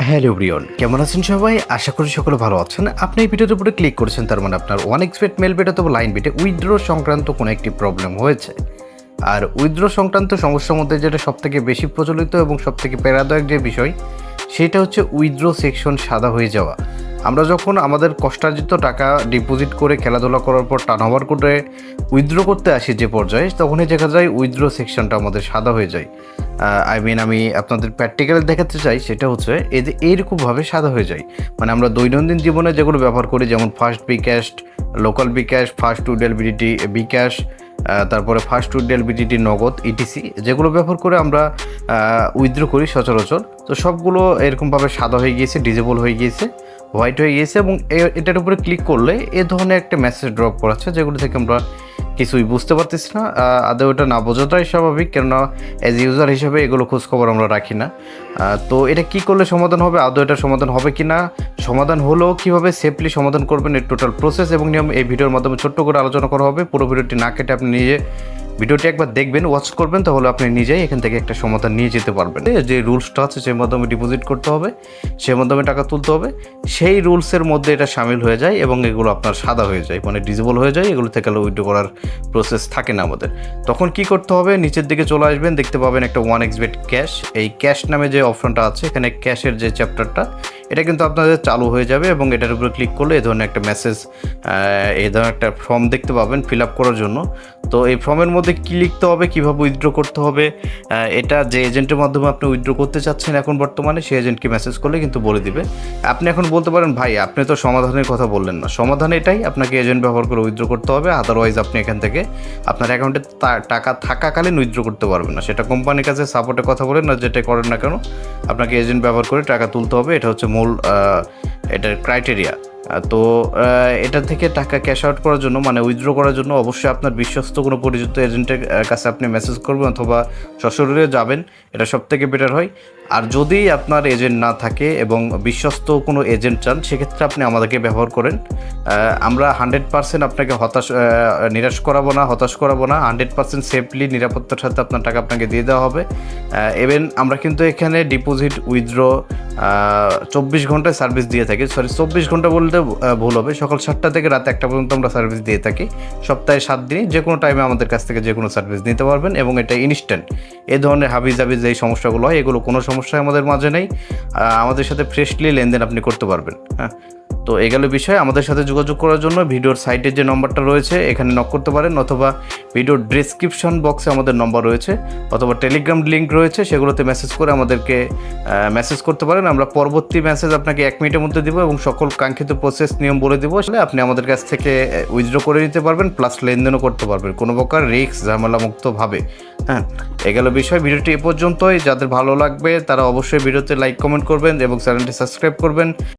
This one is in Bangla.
হ্যালো এভরিওয়ান, কেমন আছেন সবাই? আশা করি সকলে ভালো আছেন। আপনি এই ভিডিওর উপরে ক্লিক করেছেন, তার মানে আপনার OneXBet মেল বেট অথবা লাইন বেটে উইথড্র সংক্রান্ত কোনো একটি প্রবলেম হয়েছে। আর উইথড্র সংক্রান্ত সমস্যার মধ্যে যেটা সবথেকে বেশি প্রচলিত এবং সবথেকে প্যারাদায়ক যে বিষয়, সেটা হচ্ছে উইথড্র সেকশন সাদা হয়ে যাওয়া। আমরা যখন আমাদের কষ্টার্জিত টাকা ডিপোজিট করে খেলাধুলা করার পর টার্নওভার করে উইথড্র করতে আসি যে পর্যায়ে, তখনই দেখা যায় উইথড্র সেকশনটা আমাদের সাদা হয়ে যায়। আমি আপনাদের প্র্যাকটিক্যাল দেখাতে চাই, সেটা হচ্ছে এই যে এইরকমভাবে সাদা হয়ে যায়। মানে আমরা দৈনন্দিন জীবনে যেগুলো ব্যবহার করি, যেমন ফার্স্ট বিকাশ, লোকাল বিকাশ, ফার্স্ট উইডেল বিডিটি বিকাশ, তারপরে ফার্স্ট উইডেল বিডিটি নগদ ইটিসি, যেগুলো ব্যবহার করে আমরা উইথড্র করি সচরাচর, তো সবগুলো এরকমভাবে সাদা হয়ে গিয়েছে, ডিজেবল হয়ে গিয়েছে, হোয়াইট হয়ে গিয়েছে। এবং এটার উপরে ক্লিক করলে এ ধরনের একটা মেসেজ ড্রপ করাচ্ছে, যেগুলো থেকে আমরা কিছুই বুঝতে পারতেছি না। আদৌ এটা না বোঝাটাই স্বাভাবিক, কেননা অ্যাজ ইউজার হিসেবে এগুলো খোঁজখবর আমরা রাখি না। তো এটা কি করলে সমাধান হবে, আদৌ এটা সমাধান হবে কি না, সমাধান হলেও কীভাবে সেফলি সমাধান করবেন, এর টোটাল প্রসেস এবং নিয়ম এই ভিডিওর মাধ্যমে ছোট্ট করে আলোচনা করা হবে। পুরো ভিডিওটি না কেটে আপনি নিজে ভিডিওটি একবার দেখবেন, ওয়াচ করবেন, তাহলে আপনি নিজেই এখান থেকে একটা সমাধান নিয়ে যেতে পারবেন। যে রুলসটা আছে, সেই মাধ্যমে ডিপোজিট করতে হবে, সেই মাধ্যমে টাকা তুলতে হবে, সেই রুলসের মধ্যে এটা সামিল হয়ে যায় এবং এগুলো আপনার সাদা হয়ে যায়, মানে ডিজেবল হয়ে যায়। এগুলো থেকে উইথড্র করার প্রসেস থাকে না আমাদের। তখন কি করতে হবে, নিচের দিকে চলে আসবেন, দেখতে পাবেন একটা OneXBet ক্যাশ। এই ক্যাশ নামে যে অপশনটা আছে, এখানে ক্যাশের যে চ্যাপ্টারটা, এটা কিন্তু আপনাদের চালু হয়ে যাবে এবং এটার উপরে ক্লিক করলে এই ধরনের একটা মেসেজ, এই ধরনের একটা ফর্ম দেখতে পাবেন ফিল আপ করার জন্য। তো এই ফর্মের মধ্যে কী লিখতে হবে, কীভাবে উইথড্র করতে হবে, এটা যে এজেন্টের মাধ্যমে আপনি উইথড্র করতে চাচ্ছেন এখন বর্তমানে, সেই এজেন্টকে মেসেজ করলে কিন্তু বলে দিবে। আপনি এখন বলতে পারেন, ভাই আপনি তো সমাধানের কথা বললেন না। সমাধান এটাই, আপনাকে এজেন্ট ব্যবহার করে উইথড্র করতে হবে, আদারওয়াইজ আপনি এখান থেকে আপনার অ্যাকাউন্টে টাকা থাকাকালীন উইথড্র করতে পারবেন না। সেটা কোম্পানির কাছে সাপোর্টে কথা বলেন না, যেটাই করেন না কেন, আপনাকে এজেন্ট ব্যবহার করে টাকা তুলতে হবে। এটা হচ্ছে মূল এটার ক্রাইটেরিয়া। তো এটা থেকে টাকা ক্যাশ আউট করার জন্য, মানে উইথড্র করার জন্য, অবশ্যই আপনার বিশ্বস্ত কোনো পরিচিত এজেন্টের কাছে আপনি মেসেজ করবেন অথবা সশরীরে যাবেন, এটা সবথেকে বেটার হয়। আর যদি আপনার এজেন্ট না থাকে এবং বিশ্বস্ত কোনো এজেন্ট চান, সেক্ষেত্রে আপনি আমাদেরকে ব্যবহার করেন। আমরা 100% আপনাকে নিরাশ করাবো না, হতাশ করাবো না। 100% সেফলি নিরাপত্তার সাথে আপনার টাকা আপনাকে দিয়ে দেওয়া হবে। ইভেন আমরা কিন্তু এখানে ডিপোজিট উইথড্র 24 ঘন্টায় সার্ভিস দিয়ে থাকি। 24 ঘন্টা বলতে ভুল হবে, সকাল 7টা থেকে রাত 1টা পর্যন্ত আমরা সার্ভিস দিয়ে থাকি। সপ্তাহে 7 দিনই যে কোনো টাইমে আমাদের কাছ থেকে যে কোনো সার্ভিস নিতে পারবেন এবং এটা ইনস্ট্যান্ট। এই ধরনের হাবিজাবি যেই সমস্যাগুলো হয়, এগুলো কোনো সমস্যাই আমাদের মাঝে নেই। আমাদের সাথে ফ্রেশলি লেনদেন আপনি করতে পারবেন। হ্যাঁ, তো এগুলো বিষয়ে আমাদের সাথে যোগাযোগ করার জন্য ভিডিওর সাইডে যে নম্বরটা রয়েছে, এখানে নক করতে পারেন, অথবা ভিডিওর ডেসক্রিপশন বক্সে আমাদের নম্বর রয়েছে, অথবা টেলিগ্রাম লিঙ্ক রয়েছে, সেগুলোতে মেসেজ করে আমাদেরকে মেসেজ করতে পারেন। আমরা পরবর্তী মেসেজ আপনাকে 1 মিনিটের মধ্যে দিব এবং সকল কাঙ্ক্ষিত প্রসেস নিয়ম বলে দেবো। আসলে আপনি আমাদের কাছ থেকে উইথড্র করে নিতে পারবেন, প্লাস লেনদেনও করতে পারবেন কোনো প্রকার রিস্ক ঝামেলা মুক্তভাবে। হ্যাঁ, এগুলো বিষয়। ভিডিওটি এ পর্যন্তই। যাদের ভালো লাগবে তারা অবশ্যই ভিডিওতে লাইক কমেন্ট করবেন এবং চ্যানেলটি সাবস্ক্রাইব করবেন।